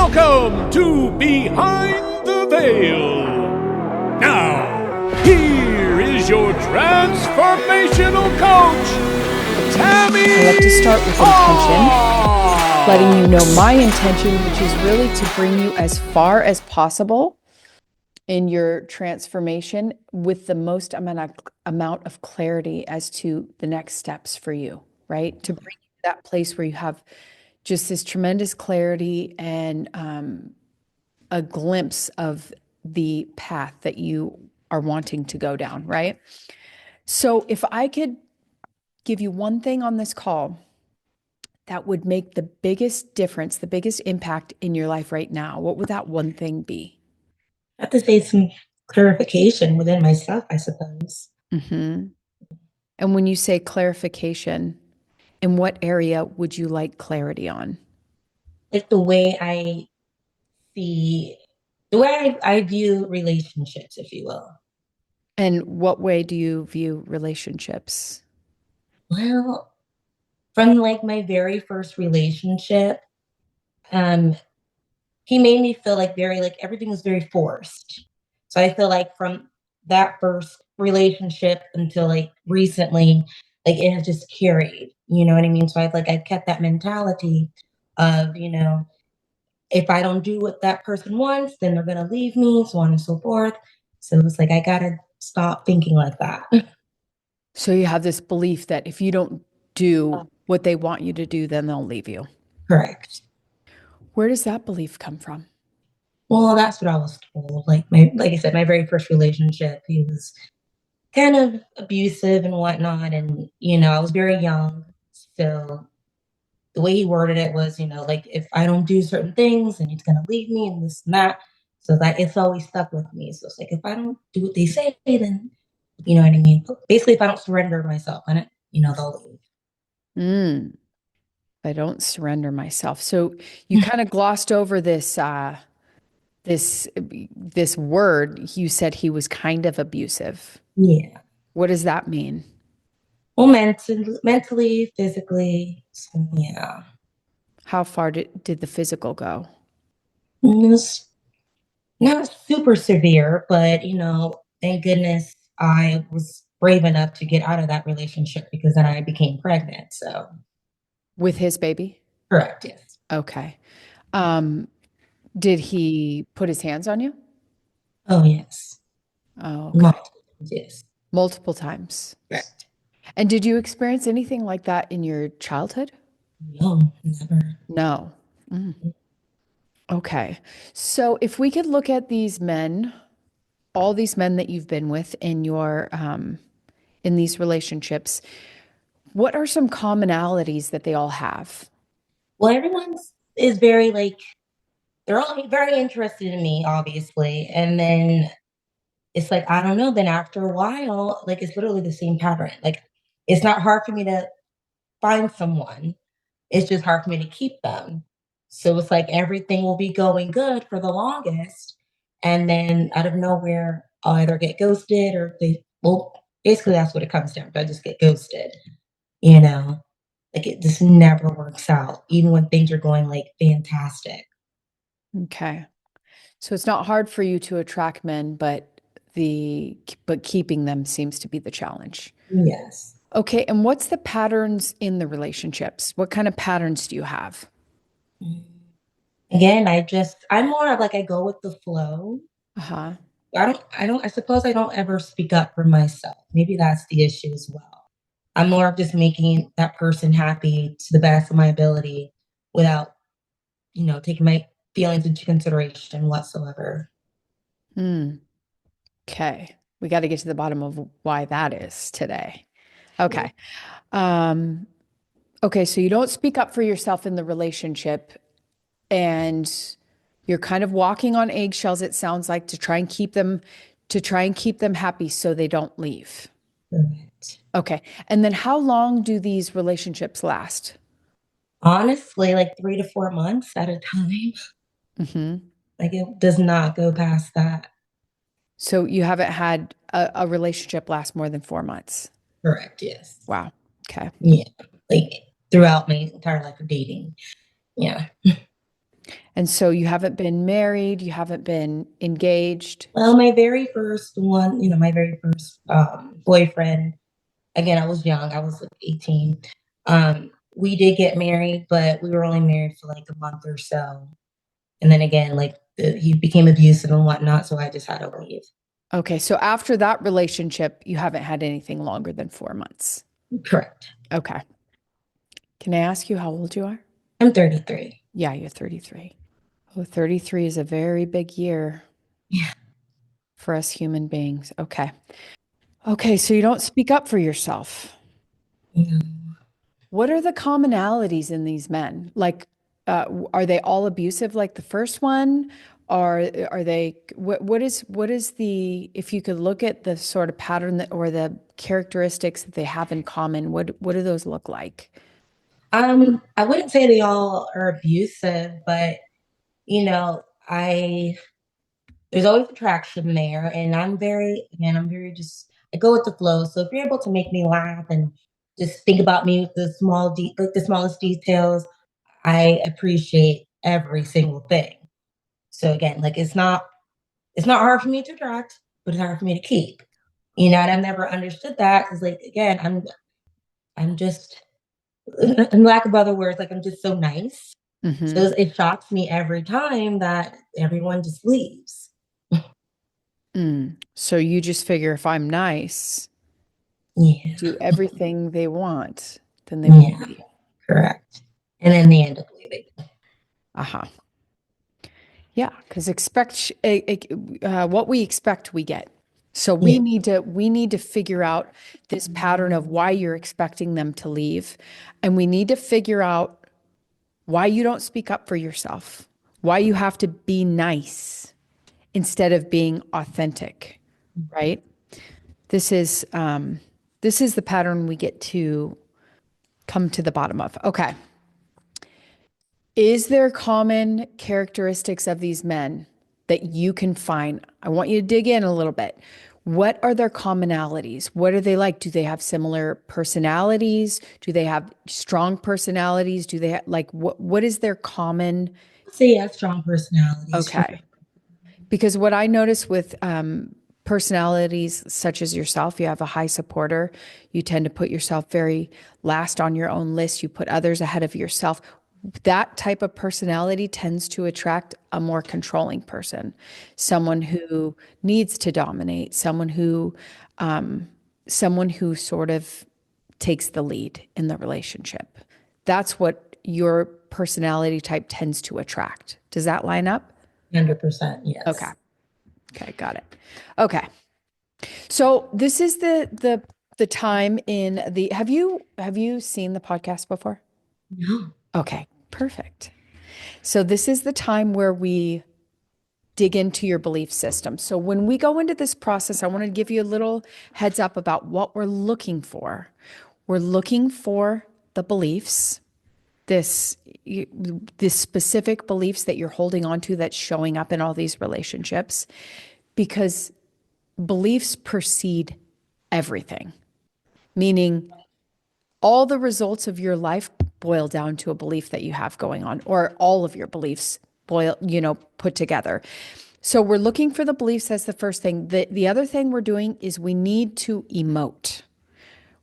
Welcome to Behind the Veil. Now, here is your transformational coach, Tammy I like to start with intention, letting you know my intention, which is really to bring you as far as possible in your transformation with the most amount of clarity as to the next steps for you, right? To bring you to that place where you have just this tremendous clarity and a glimpse of the path that you are wanting to go down, right? So if I could give you one thing on this call that would make the biggest difference, the biggest impact in your life right now, what would that one thing be? I have to say some clarification within myself, I suppose. Mm-hmm. And when you say clarification, in what area would you like clarity on? Like the way I see, the way I view relationships, if you will. And what way do you view relationships? Well, from like my very first relationship, um, he made me feel like very like everything was very forced. So I feel like from that first relationship until like recently, like it has just carried, you know what I mean? So I kept that mentality of, if I don't do what that person wants, then they're gonna leave me, so on and so forth. So it's like I gotta stop thinking like that. So you have this belief that if you don't do what they want you to do, then they'll leave you. Correct. Where does that belief come from? Well, that's what I was told. Like I said, my very first relationship, he was kind of abusive and whatnot. And, I was very young. So the way he worded it was, like if I don't do certain things, then he's gonna leave me and this and that. So that it's always stuck with me. So it's like if I don't do what they say, then you know what I mean? Basically, if I don't surrender myself, then they'll leave. Mm, I don't surrender myself. So you kind of glossed over this word. You said he was kind of abusive. Yeah. What does that mean? Well, mentally, physically. So yeah. How far did the physical go? It was not super severe, but thank goodness I was brave enough to get out of that relationship because then I became pregnant. So With his baby? correct, yes. Okay. Um, did he put his hands on you? Oh yes. Oh, okay. Multiple times, yes. Multiple times. Correct. And did you experience anything like that in your childhood? No, never. No. Mm. Okay. So if we could look at these men, all these men that you've been with in your in these relationships, what are some commonalities that they all have? Well, everyone is very like they're all very interested in me, obviously. And then it's like, I don't know, then after a while, like it's literally the same pattern. Like it's not hard for me to find someone. It's just hard for me to keep them. So it's like everything will be going good for the longest. And then out of nowhere, I'll either get ghosted or basically that's what it comes down to. I just get ghosted, you know? Like it just never works out, even when things are going like fantastic. Okay. So it's not hard for you to attract men, but keeping them seems to be the challenge. Yes. Okay, and what's the patterns in the relationships? What kind of patterns do you have? Mm. Again, I'm more of like I go with the flow. Uh-huh. I suppose I don't ever speak up for myself. Maybe that's the issue as well. I'm more of just making that person happy to the best of my ability without, taking my feelings into consideration whatsoever. Hmm. Okay. We got to get to the bottom of why that is today. Okay. Um, okay, so you don't speak up for yourself in the relationship and you're kind of walking on eggshells, it sounds like, to try and keep them happy so they don't leave. Correct. Okay. And then how long do these relationships last? Honestly, like 3 to 4 months at a time. Hmm. Like it does not go past that. So you haven't had a relationship last more than 4 months. Correct. Yes. Wow. Okay. Yeah. Like throughout my entire life of dating. Yeah. And so you haven't been married, you haven't been engaged. Well, my very first one, my very first boyfriend, again, I was young, I was like 18. We did get married, but we were only married for like a month or so. And then again, like he became abusive and whatnot, so I just had to leave. Okay, so after that relationship, you haven't had anything longer than 4 months. Correct. Okay. Can I ask you how old you are? I'm 33. Yeah, you're 33. Oh, 33 is a very big year Yeah. for us human beings. Okay. Okay, so you don't speak up for yourself. Mm. What are the commonalities in these men? Like, are they all abusive like the first one? Are they what is the if you could look at the sort of pattern that or the characteristics that they have in common, what do those look like? I wouldn't say they all are abusive, but you know, I there's always attraction there, and I'm very just I go with the flow. So if you're able to make me laugh and just think about me with like the smallest details, I appreciate every single thing. So again, like it's not hard for me to attract, but it's hard for me to keep. And I've never understood that because like again, I'm just in lack of other words, like I'm just so nice. So Hmm. it shocks me every time that everyone just leaves. So you just figure if I'm nice, Yeah, do everything they want, then they won't yeah, leave. correct. And then they end up leaving. Uh-huh. Yeah, because what we expect, we get. So we Yeah, need to figure out this pattern of why you're expecting them to leave, and we need to figure out why you don't speak up for yourself, why you have to be nice instead of being authentic, right? This is the pattern we get to come to the bottom of. Okay. Is there common characteristics of these men that you can find? I want you to dig in a little bit. What are their commonalities? What are they like? Do they have similar personalities? Do they have strong personalities? Do they like what is their common? so yeah, strong personalities for sure. Okay. Because what I notice with personalities such as yourself, you have a high supporter. You tend to put yourself very last on your own list. You put others ahead of yourself. That type of personality tends to attract a more controlling person, someone who needs to dominate, someone who sort of takes the lead in the relationship. That's what your personality type tends to attract. Does that line up? 100%, Okay. yes. Okay, got it. Okay. So this is the time in the have you seen the podcast before? No. Okay, perfect. So this is the time where we dig into your belief system. So when we go into this process, I want to give you a little heads up about what we're looking for. We're looking for the beliefs, this this specific beliefs that you're holding on to that's showing up in all these relationships because beliefs precede everything, meaning all the results of your life boil down to a belief that you have going on, or all of your beliefs put together. So we're looking for the beliefs as the first thing. The other thing we're doing is we need to emote.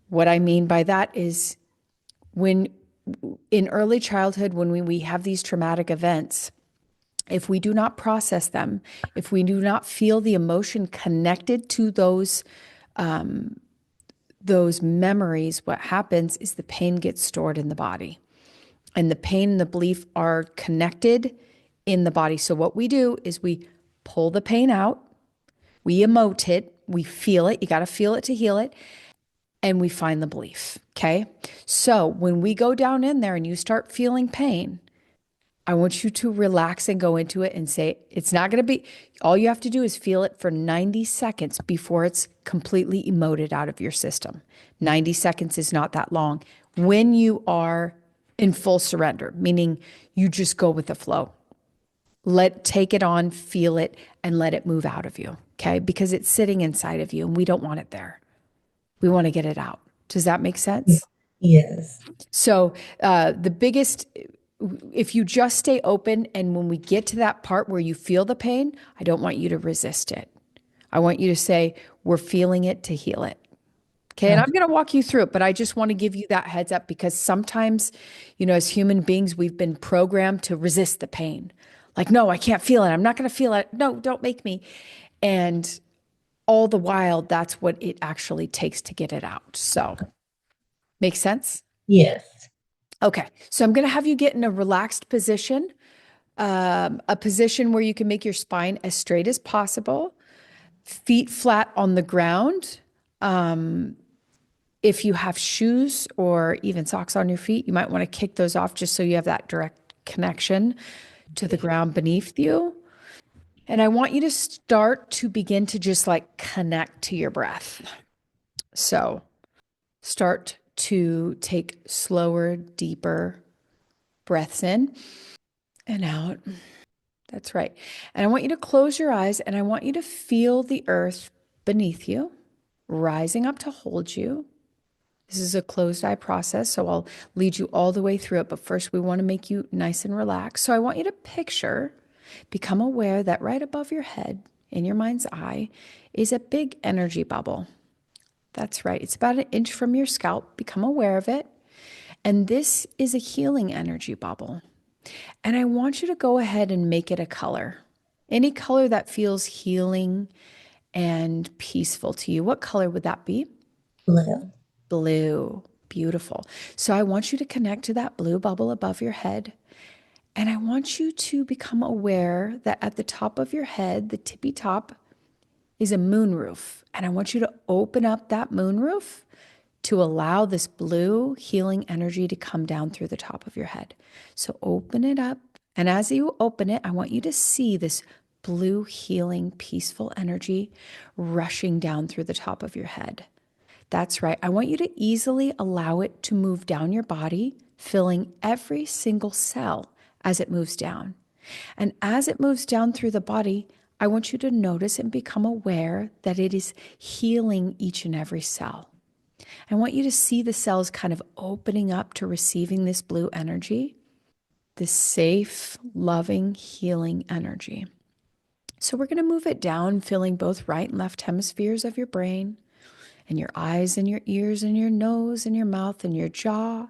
What I mean by that is when in early childhood, when we have these traumatic events, if we do not process them, if we do not feel the emotion connected to those memories, what happens is the pain gets stored in the body. And the pain and the belief are connected in the body. So what we do is we pull the pain out, we emote it, we feel it. You got to feel it to heal it. And we find the belief. Okay. So when we go down in there and you start feeling pain, I want you to relax and go into it and say, it's not going to be, all you have to do is feel it for 90 seconds before it's completely emoted out of your system. 90 seconds is not that long when you are in full surrender, meaning you just go with the flow. Take it on, feel it, and let it move out of you. Okay. Because it's sitting inside of you and we don't want it there. We want to get it out. Does that make sense? Yes. So the biggest if you just stay open, and when we get to that part where you feel the pain, I don't want you to resist it. I want you to say, we're feeling it to heal it. Okay. And I'm going to walk you through it, but I just want to give you that heads up because sometimes, as human beings, we've been programmed to resist the pain. Like, no, I can't feel it. I'm not going to feel it. No, don't make me. And all the while, that's what it actually takes to get it out. So, makes sense? Yes. Okay. So I'm going to have you get in a relaxed position, a position where you can make your spine as straight as possible, feet flat on the ground. If you have shoes or even socks on your feet, you might want to kick those off just so you have that direct connection to the ground beneath you. And I want you to start to begin to just like connect to your breath. So start to take slower, deeper breaths in and out. That's right. And I want you to close your eyes and I want you to feel the earth beneath you, rising up to hold you. This is a closed eye process, so I'll lead you all the way through it. But first, we want to make you nice and relaxed. So I want you to become aware that right above your head, in your mind's eye, is a big energy bubble. That's right. It's about 1 inch from your scalp. Become aware of it. And this is a healing energy bubble. And I want you to go ahead and make it a color. Any color that feels healing and peaceful to you. What color would that be? Blue. Blue. Beautiful. So I want you to connect to that blue bubble above your head. And I want you to become aware that at the top of your head, the tippy top, is a moonroof. And I want you to open up that moonroof to allow this blue healing energy to come down through the top of your head. So open it up. And as you open it, I want you to see this blue healing, peaceful energy rushing down through the top of your head. That's right. I want you to easily allow it to move down your body, filling every single cell as it moves down. And as it moves down through the body, I want you to notice and become aware that it is healing each and every cell. I want you to see the cells kind of opening up to receiving this blue energy, this safe, loving, healing energy. So we're going to move it down, filling both right and left hemispheres of your brain, and your eyes and your ears and your nose and your mouth and your jaw,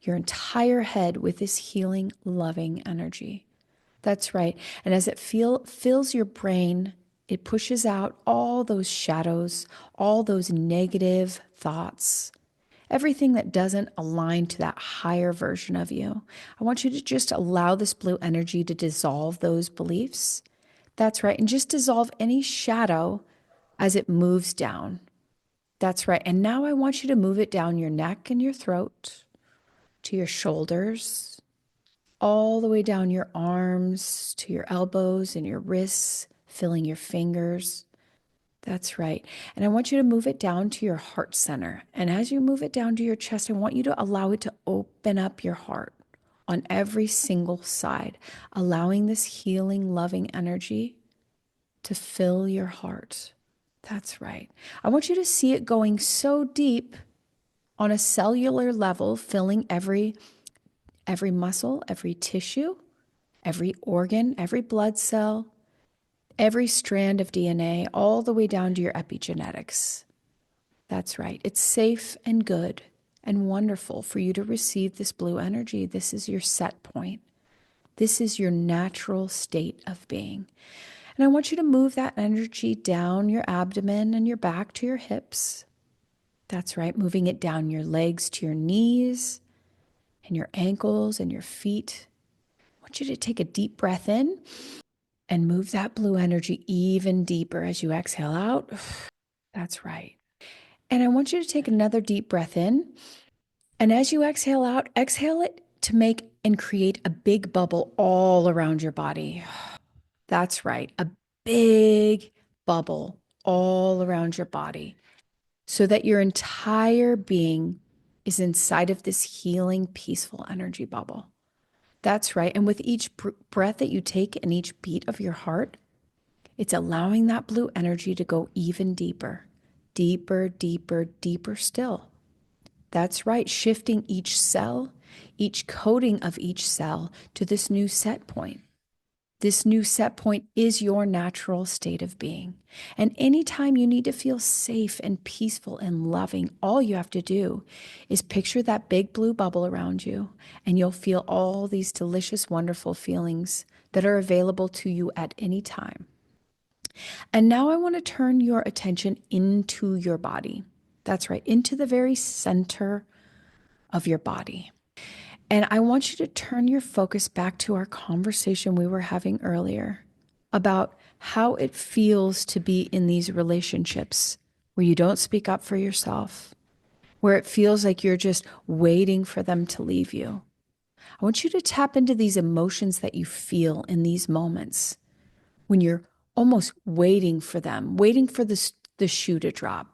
your entire head with this healing, loving energy. That's right. And as it fills your brain, it pushes out all those shadows, all those negative thoughts, everything that doesn't align to that higher version of you. I want you to just allow this blue energy to dissolve those beliefs. That's right. And just dissolve any shadow as it moves down. That's right. And now I want you to move it down your neck and your throat, to your shoulders, all the way down your arms, to your elbows and your wrists, filling your fingers. That's right. And I want you to move it down to your heart center. And as you move it down to your chest, I want you to allow it to open up your heart on every single side, allowing this healing, loving energy to fill your heart. That's right. I want you to see it going so deep on a cellular level, filling every muscle, every tissue, every organ, every blood cell, every strand of DNA, all the way down to your epigenetics. That's right. It's safe and good and wonderful for you to receive this blue energy. This is your set point. This is your natural state of being. And I want you to move that energy down your abdomen and your back to your hips. That's right, moving it down your legs to your knees and your ankles and your feet. I want you to take a deep breath in and move that blue energy even deeper as you exhale out. That's right. And I want you to take another deep breath in. And as you exhale out, exhale it to make and create a big bubble all around your body. That's right, a big bubble all around your body so that your entire being is inside of this healing, peaceful energy bubble. That's right. And with each breath that you take and each beat of your heart, it's allowing that blue energy to go even deeper, deeper, deeper, deeper still. That's right. Shifting each cell, each coding of each cell to this new set point. This new set point is your natural state of being. And anytime you need to feel safe and peaceful and loving, all you have to do is picture that big blue bubble around you, and you'll feel all these delicious, wonderful feelings that are available to you at any time. And now I want to turn your attention into your body. That's right, into the very center of your body. And I want you to turn your focus back to our conversation we were having earlier about how it feels to be in these relationships where you don't speak up for yourself, where it feels like you're just waiting for them to leave you. I want you to tap into these emotions that you feel in these moments when you're almost waiting for them, waiting for the shoe to drop.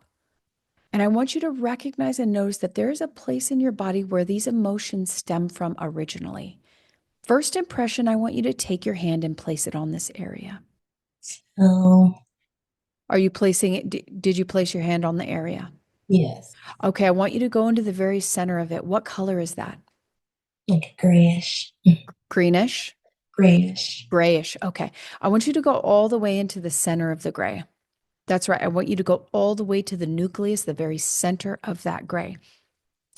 And I want you to recognize and notice that there is a place in your body where these emotions stem from originally. First impression, I want you to take your hand and place it on this area. Oh, Are you placing it? Did you place your hand on the area? yes. Okay, I want you to go into the very center of it. What color is that? Like grayish. Greenish? Grayish. Grayish. Okay. I want you to go all the way into the center of the gray. That's right. I want you to go all the way to the nucleus, the very center of that gray,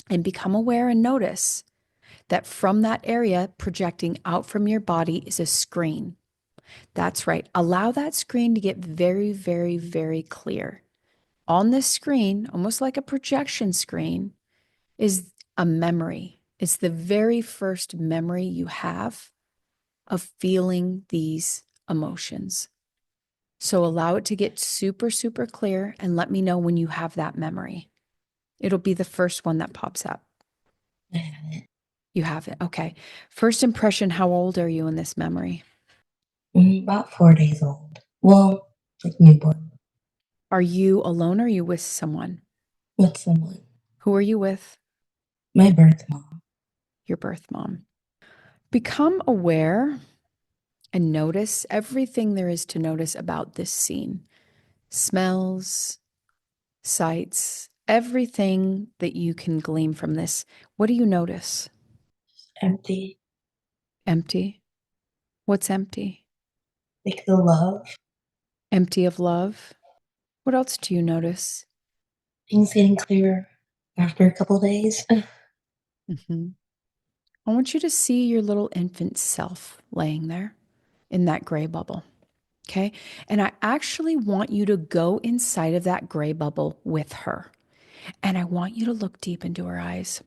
and become aware and notice that from that area projecting out from your body is a screen. That's right. Allow that screen to get very, very, very clear. On this screen, almost like a projection screen, is a memory. It's the very first memory you have of feeling these emotions. So allow it to get super, super clear and let me know when you have that memory. It'll be the first one that pops up. I have it. You have it. Okay. First impression, how old are you in this memory? About 4 days old. Well, like newborn. Are you alone or are you with someone? With someone. Who are you with? My birth mom. Your birth mom. Become aware and notice everything there is to notice about this scene. Smells, sights, everything that you can glean from this. What do you notice? Empty. Empty. What's empty? Like the love. Empty of love. What else do you notice? Things getting clearer after a couple days. Mm-hmm. I want you to see your little infant self laying there in that gray bubble. Okay. And I actually want you to go inside of that gray bubble with her. And I want you to look deep into her eyes.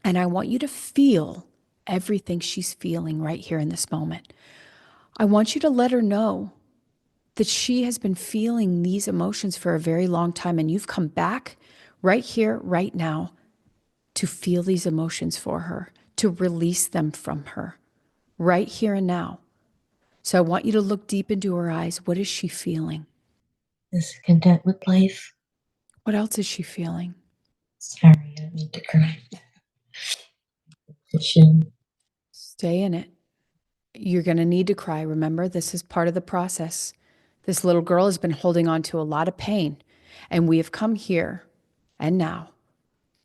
And I want you to feel everything she's feeling right here in this moment. I want you to let her know that she has been feeling these emotions for a very long time. And you've come back right here, right now, to feel these emotions for her, to release them from her right here and now. So I want you to look deep into her eyes. What is she feeling? Is content with life. What else is she feeling? Sorry, I need to cry. Petition. Stay in it. You're going to need to cry. Remember, this is part of the process. This little girl has been holding on to a lot of pain, and we have come here and now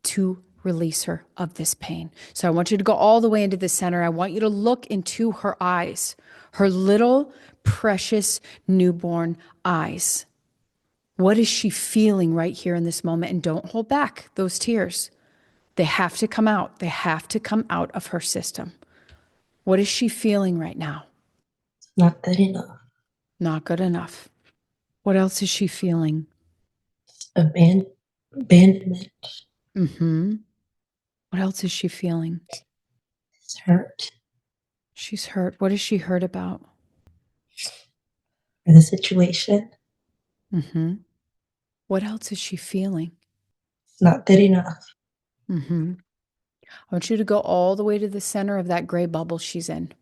to release her of this pain. So I want you to go all the way into the center. I want you to look into her eyes, her little precious newborn eyes. What is she feeling right here in this moment? And don't hold back those tears. They have to come out. They have to come out of her system. What is she feeling right now? Not good enough. Not good enough. What else is she feeling? Abandonment. Mm-hmm. What else is she feeling? It's hurt. She's hurt. What is she hurt about? For the situation. Mm-hmm. What else is she feeling? It's not good enough. Mm-hmm. I want you to go all the way to the center of that gray bubble she's in.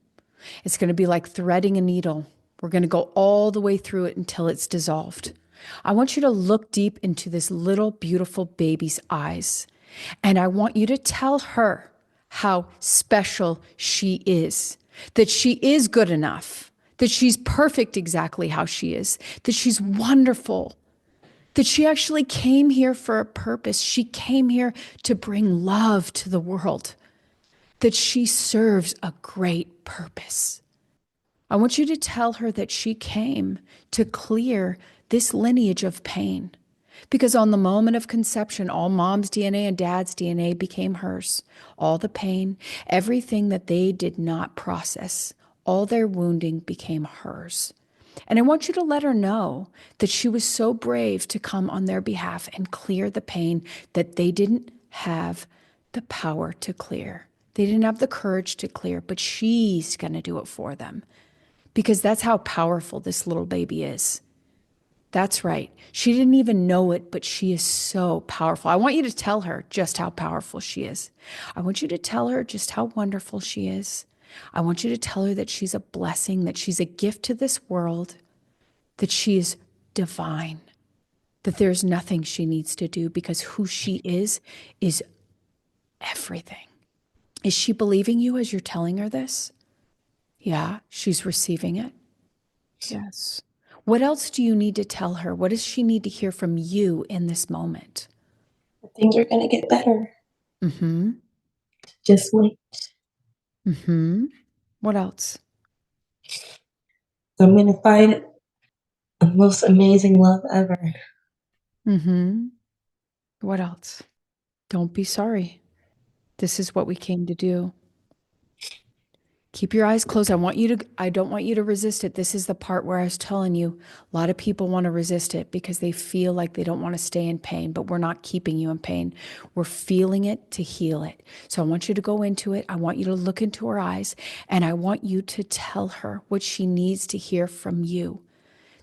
It's going to be like threading a needle. We're going to go all the way through it until it's dissolved. I want you to look deep into this little beautiful baby's eyes. And I want you to tell her how special she is, that she is good enough, that she's perfect exactly how she is, that she's wonderful, that she actually came here for a purpose. She came here to bring love to the world. that she serves a great purpose. I want you to tell her that she came to clear this lineage of pain. Because on the moment of conception, all mom's DNA and dad's DNA became hers. All the pain, everything that they did not process, all their wounding became hers. And I want you to let her know that she was so brave to come on their behalf and clear the pain that they didn't have the power to clear. They didn't have the courage to clear, but she's going to do it for them. Because that's how powerful this little baby is. That's right. She didn't even know it, but she is so powerful. I want you to tell her just how powerful she is. I want you to tell her just how wonderful she is. I want you to tell her that she's a blessing, that she's a gift to this world, that she is divine, that there's nothing she needs to do because who she is everything. Is she believing you as you're telling her this? Yeah, she's receiving it. Yes. What else do you need to tell her? What does she need to hear from you in this moment? Things are going to get better. Mm-hmm. Just wait. Mm-hmm. What else? I'm going to find the most amazing love ever. Mm-hmm. What else? Don't be sorry. This is what we came to do. Keep your eyes closed. I don't want you to resist it. This is the part where I was telling you, a lot of people want to resist it because they feel like they don't want to stay in pain, but we're not keeping you in pain. We're feeling it to heal it. So I want you to go into it. I want you to look into her eyes, and I want you to tell her what she needs to hear from you.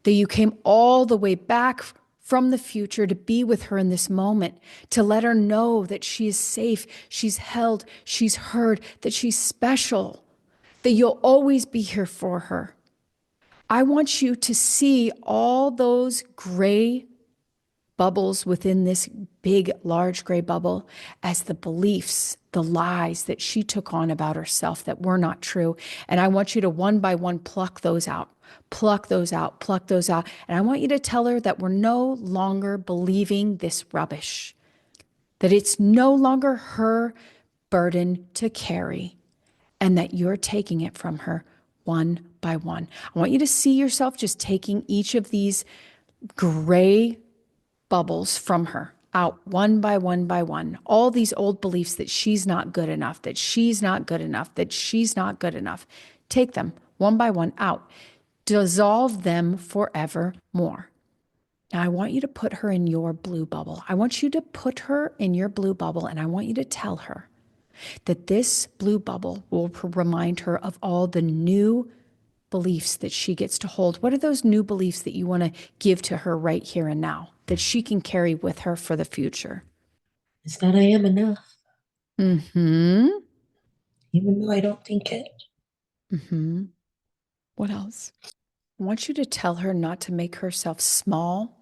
That you came all the way back from the future to be with her in this moment, to let her know that she is safe, she's held, she's heard, that she's special, that you'll always be here for her. I want you to see all those gray bubbles within this big, large gray bubble as the beliefs, the lies that she took on about herself that were not true. And I want you to one by one pluck those out, pluck those out, pluck those out. And I want you to tell her that we're no longer believing this rubbish, that it's no longer her burden to carry, and that you're taking it from her one by one. I want you to see yourself just taking each of these gray bubbles from her out one by one by one. All these old beliefs that she's not good enough, that she's not good enough, that she's not good enough. Take them one by one out. Dissolve them forevermore. Now, I want you to put her in your blue bubble. I want you to put her in your blue bubble, and I want you to tell her that this blue bubble will remind her of all the new beliefs that she gets to hold. What are those new beliefs that you want to give to her right here and now that she can carry with her for the future? It's that I am enough. Mm-hmm. Even though I don't think it. Mm-hmm. What else? I want you to tell her not to make herself small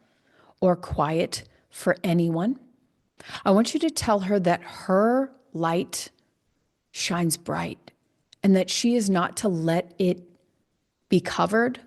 or quiet for anyone. I want you to tell her that her light shines bright and that she is not to let it be covered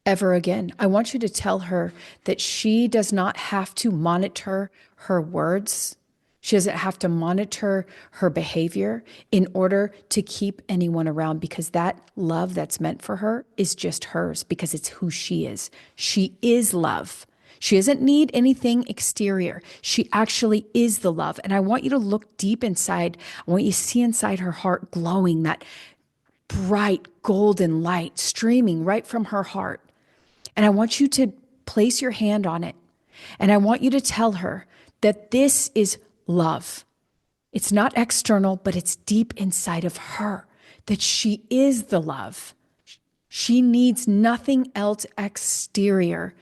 ever again. I want you to tell her that she does not have to monitor her words. She doesn't have to monitor her behavior in order to keep anyone around, because that love that's meant for her is just hers, because it's who she is. She is love. She doesn't need anything exterior. She actually is the love. And I want you to look deep inside. I want you to see inside her heart glowing, that bright golden light streaming right from her heart. And I want you to place your hand on it. And I want you to tell her that this is love. It's not external, but it's deep inside of her, that she is the love. She needs nothing else exterior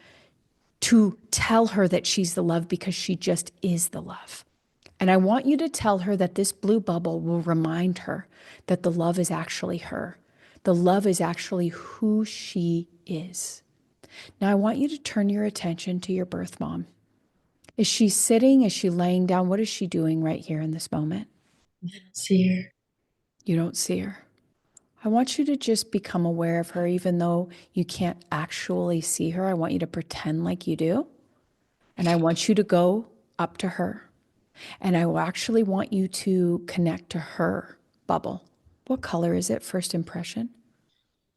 to tell her that she's the love, because she just is the love. And I want you to tell her that this blue bubble will remind her that the love is actually her. The love is actually who she is. Now, I want you to turn your attention to your birth mom. Is she sitting? Is she laying down? What is she doing right here in this moment? I don't see her. You don't see her. I want you to just become aware of her, even though you can't actually see her. I want you to pretend like you do. And I want you to go up to her. And I will actually want you to connect to her bubble. What color is it, first impression?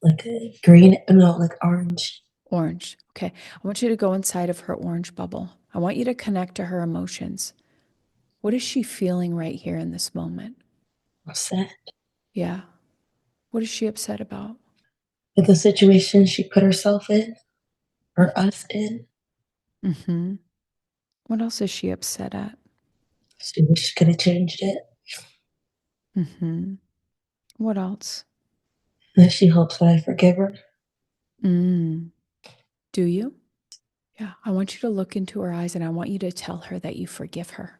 Like a green, no, like orange. Orange. Okay. I want you to go inside of her orange bubble. I want you to connect to her emotions. What is she feeling right here in this moment? Upset Yeah. What is she upset about? with the situation she put herself in or us in. Mm-hmm. What else is she upset at? She wish she could have changed it. Mm-hmm. What else? And she hopes that I forgive her. Mm. Do you? Yeah. I want you to look into her eyes and I want you to tell her that you forgive her.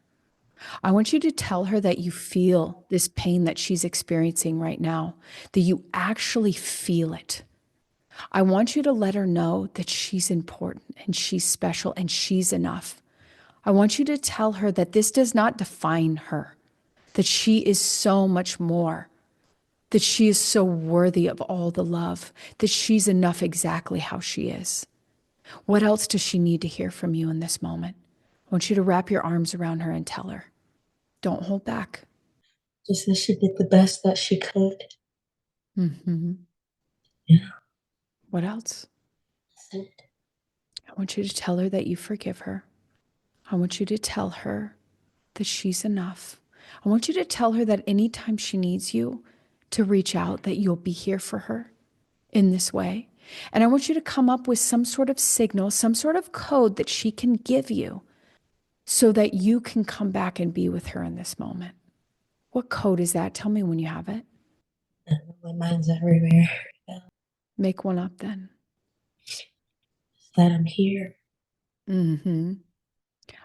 I want you to tell her that you feel this pain that she's experiencing right now, that you actually feel it. I want you to let her know that she's important and she's special and she's enough. I want you to tell her that this does not define her, that she is so much more, that she is so worthy of all the love, that she's enough exactly how she is. What else does she need to hear from you in this moment? I want you to wrap your arms around her and tell her. Don't hold back. Just that she did the best that she could. Mm-hmm. Yeah. What else? That's it. I want you to tell her that you forgive her. I want you to tell her that she's enough. I want you to tell her that anytime she needs you to reach out, that you'll be here for her in this way. And I want you to come up with some sort of signal, some sort of code that she can give you so that you can come back and be with her in this moment. What code is that? Tell me when you have it. My mind's everywhere. Yeah. Make one up then. That I'm here. Mm-hmm.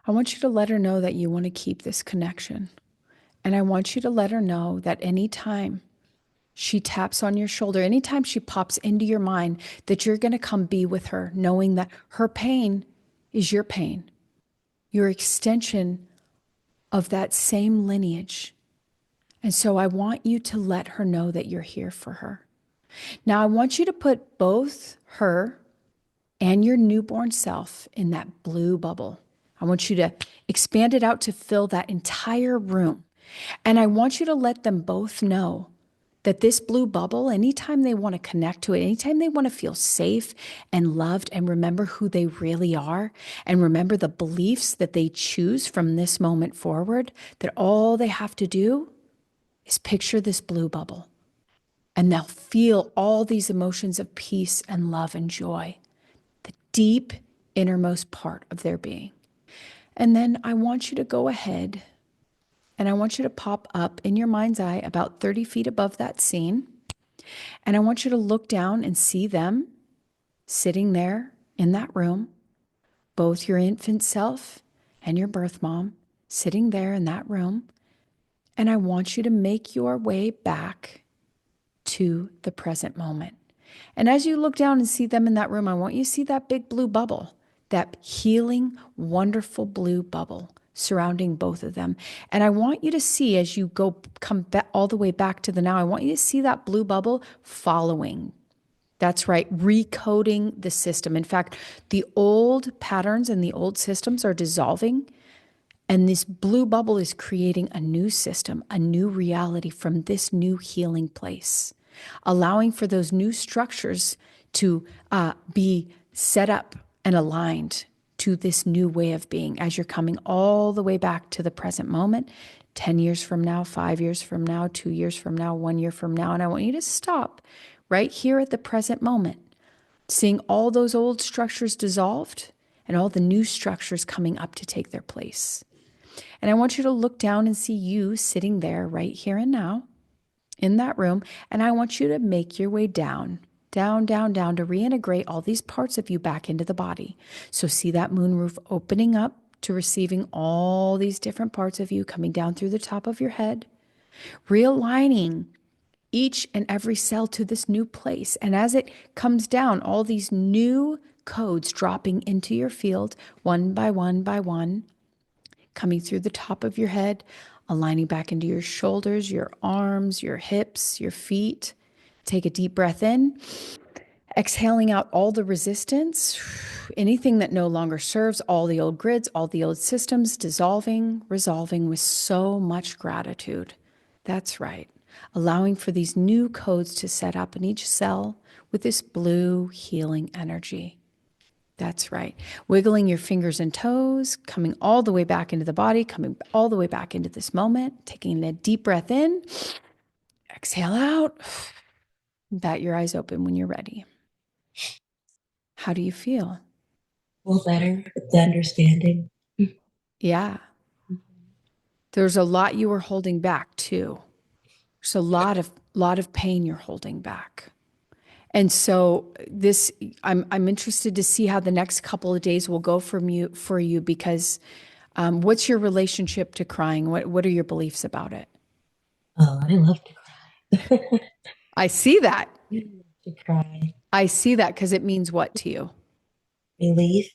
I want you to let her know that you want to keep this connection. And I want you to let her know that anytime she taps on your shoulder, anytime she pops into your mind, that you're going to come be with her, knowing that her pain is your pain, your extension of that same lineage. And so I want you to let her know that you're here for her. Now, I want you to put both her and your newborn self in that blue bubble. I want you to expand it out to fill that entire room. And I want you to let them both know that this blue bubble, anytime they want to connect to it, anytime they want to feel safe and loved and remember who they really are and remember the beliefs that they choose from this moment forward, that all they have to do is picture this blue bubble. And they'll feel all these emotions of peace and love and joy, the deep innermost part of their being. And then I want you to go ahead and I want you to pop up in your mind's eye about 30 feet above that scene. And I want you to look down and see them sitting there in that room, both your infant self and your birth mom sitting there in that room. And I want you to make your way back to the present moment. And as you look down and see them in that room, I want you to see that big blue bubble, that healing, wonderful blue bubble surrounding both of them. And I want you to see as you come back all the way back to the now, I want you to see that blue bubble following. That's right, recoding the system. In fact, the old patterns and the old systems are dissolving. And this blue bubble is creating a new system, a new reality from this new healing place, allowing for those new structures to be set up and aligned to this new way of being as you're coming all the way back to the present moment, 10 years from now, 5 years from now, 2 years from now, 1 year from now. And I want you to stop right here at the present moment, seeing all those old structures dissolved and all the new structures coming up to take their place. And I want you to look down and see you sitting there right here and now in that room. And I want you to make your way down, down, down, down to reintegrate all these parts of you back into the body. So see that moon roof opening up to receiving all these different parts of you coming down through the top of your head, realigning each and every cell to this new place. And as it comes down, all these new codes dropping into your field one by one by one, coming through the top of your head, aligning back into your shoulders, your arms, your hips, your feet. Take a deep breath in, exhaling out all the resistance, anything that no longer serves, all the old grids, all the old systems, dissolving, resolving with so much gratitude. That's right. allowing for these new codes to set up in each cell with this blue healing energy. That's right. Wiggling your fingers and toes, coming all the way back into the body, coming all the way back into this moment, taking a deep breath in, exhale out, bat your eyes open when you're ready. How do you feel? Well, better with the understanding. Yeah. There's a lot you were holding back too. There's a lot of pain you're holding back. And so I'm interested to see how the next couple of days will go for you because what's your relationship to crying? What are your beliefs about it? Oh, I love to cry. I see that. To cry. I see that because it means what to you? Relief,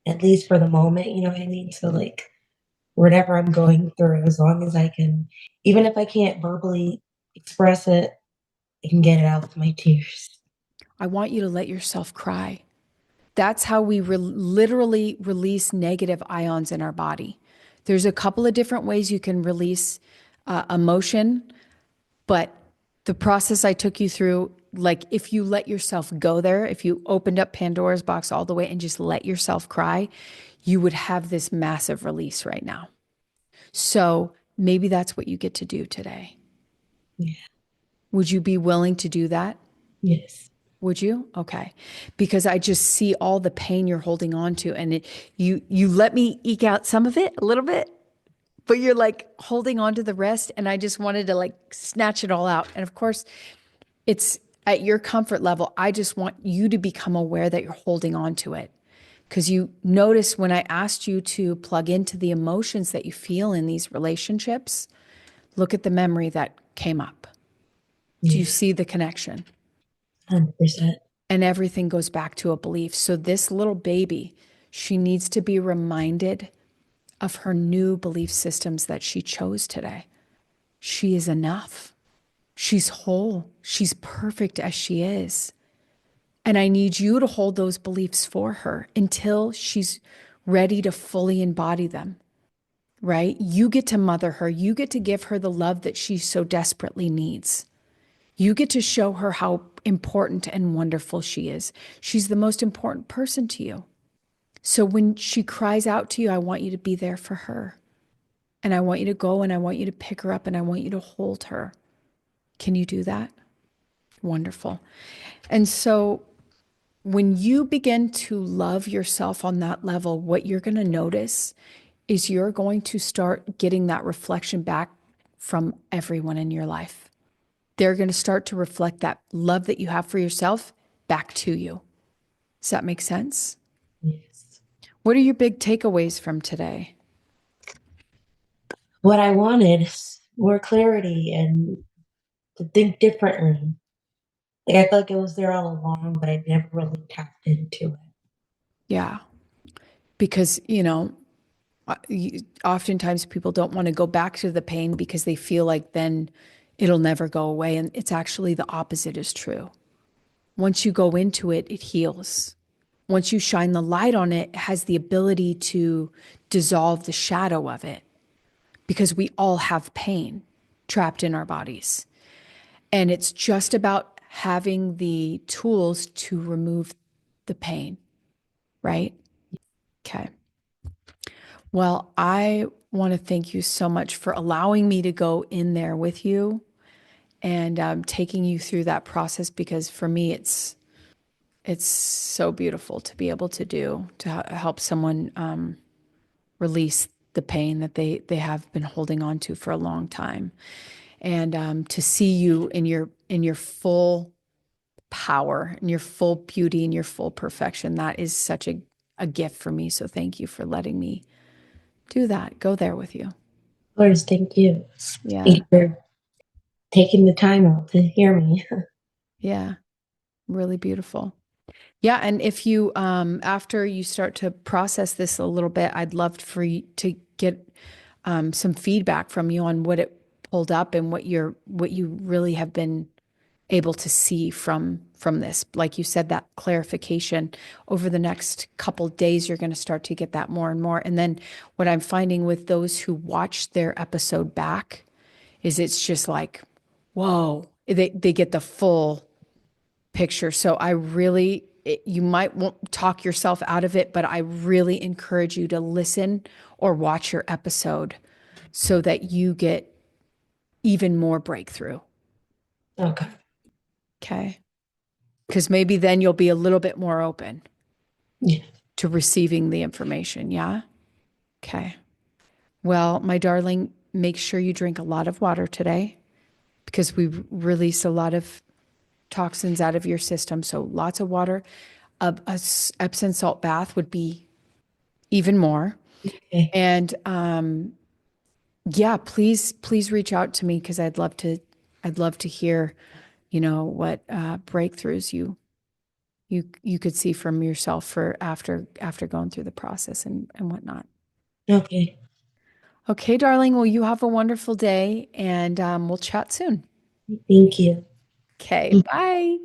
at least for the moment, you know what I mean? So, like, whatever I'm going through, as long as I can, even if I can't verbally express it, I can get it out with my tears. I want you to let yourself cry. That's how we literally release negative ions in our body. There's a couple of different ways you can release emotion, but the process I took you through, like if you let yourself go there, if you opened up Pandora's box all the way and just let yourself cry, you would have this massive release right now. So maybe that's what you get to do today. Yeah. Would you be willing to do that? Yes. Would you? Okay. Because I just see all the pain you're holding on to, and you let me eke out some of it a little bit, but you're like holding on to the rest, and I just wanted to like snatch it all out. And of course, it's at your comfort level. I just want you to become aware that you're holding on to it. Because you notice when I asked you to plug into the emotions that you feel in these relationships, look at the memory that came up. Do you Yeah. see the connection? 100%. And everything goes back to a belief. So this little baby, she needs to be reminded of her new belief systems that she chose today. She is enough. She's whole. She's perfect as she is. And I need you to hold those beliefs for her until she's ready to fully embody them, right? You get to mother her. You get to give her the love that she so desperately needs. You get to show her how important and wonderful she is. She's the most important person to you. So when she cries out to you, I want you to be there for her. And I want you to go and I want you to pick her up and I want you to hold her. Can you do that? Wonderful. And so when you begin to love yourself on that level, what you're going to notice is you're going to start getting that reflection back from everyone in your life. They're going to start to reflect that love that you have for yourself back to you. Does that make sense? Yes. What are your big takeaways from today? What I wanted is more clarity and to think differently. Like, I felt like it was there all along, but I never really tapped into it. Yeah. Because, oftentimes people don't want to go back to the pain because they feel like then it'll never go away. And it's actually the opposite is true. Once you go into it, it heals. Once you shine the light on it, it has the ability to dissolve the shadow of it because we all have pain trapped in our bodies. And it's just about having the tools to remove the pain, right? Okay. Well, I want to thank you so much for allowing me to go in there with you and taking you through that process because for me, it's so beautiful to be able to do to help someone release the pain that they have been holding on to for a long time, and to see you in your full power, in your full beauty, and your full perfection. That is such a gift for me. So thank you for letting me do that. Go there with you. Of course, thank you. Yeah. Thank you for taking the time out to hear me. Yeah. Really beautiful. Yeah. And if you, after you start to process this a little bit, I'd love for you to get some feedback from you on what it pulled up and what you really have been able to see from this. Like you said, that clarification over the next couple days, you're going to start to get that more and more. And then what I'm finding with those who watch their episode back is it's just like, whoa, they get the full picture. So you might won't talk yourself out of it, but I really encourage you to listen or watch your episode so that you get even more breakthrough. Okay. Okay. Because maybe then you'll be a little bit more open Yeah. to receiving the information. Yeah. Okay. Well, my darling, make sure you drink a lot of water today because we release a lot of toxins out of your system. So lots of water. Epsom salt bath would be even more. Okay. And yeah, please reach out to me because I'd love to hear, what breakthroughs you could see from yourself for after going through the process and whatnot. Okay. Okay, darling. Well, you have a wonderful day and we'll chat soon. Thank you. Okay, bye.